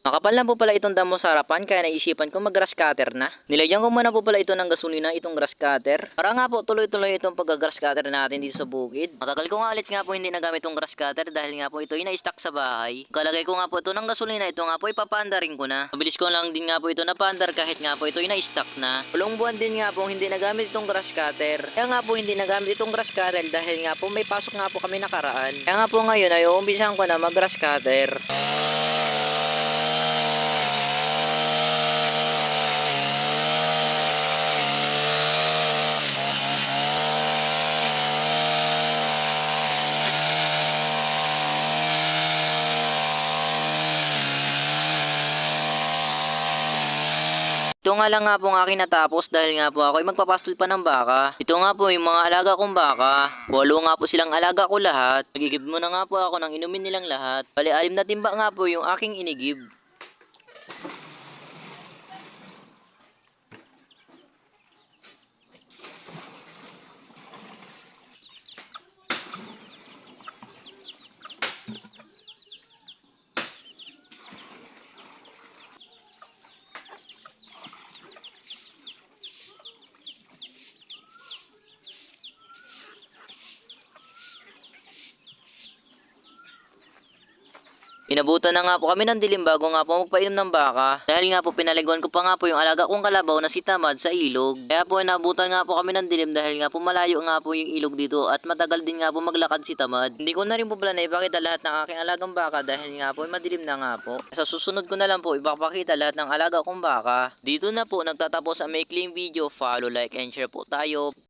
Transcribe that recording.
Makapal na po pala itong damo sa harapan kaya naisipan ko mag-grass cutter na. Nilagyan ko muna po pala ito ng gasolina itong grass cutter. Para nga po tuloy-tuloy itong pag-grass cutter natin dito sa bukid. Matagal ko nga ulit nga po hindi nagamit itong grass cutter dahil nga po ito ay na-stuck sa bahay. Kalagay ko nga po ito ng gasolina, ito nga po ipapandarin ko na. Mabilis ko lang din nga po ito napandar kahit nga po ito ay na-stuck na. Walong buwan din nga po hindi nagamit itong grass cutter. Kaya nga po hindi nagamit itong grass cutter dahil nga po may pasok nga po kami nakaraan. Kaya nga po ngayon ay uumpisahan ko na mag-grass cutter. Ito nga lang nga po ang aking natapos dahil nga po ako ay magpapastol pa ng baka. Ito nga po yung mga alaga kong baka. 8 nga po silang alaga ko lahat. Nagigib mo na nga po ako ng inumin nilang lahat. Bali 6 na timba nga po yung aking inigib. Inabutan na nga po kami ng dilim bago nga po magpainom ng baka. Dahil nga po pinaliguan ko pa nga po yung alaga kong kalabaw na si Tamad sa ilog. Kaya po inabutan nga po kami ng dilim dahil nga po malayo nga po yung ilog dito at matagal din nga po maglakad si Tamad. Hindi ko na rin po pala na ipakita lahat ng aking alagang baka dahil nga po madilim na nga po. Sa susunod ko na lang po ipapakita lahat ng alaga kong baka. Dito na po nagtatapos ang maikling video. Follow, like, and share po tayo.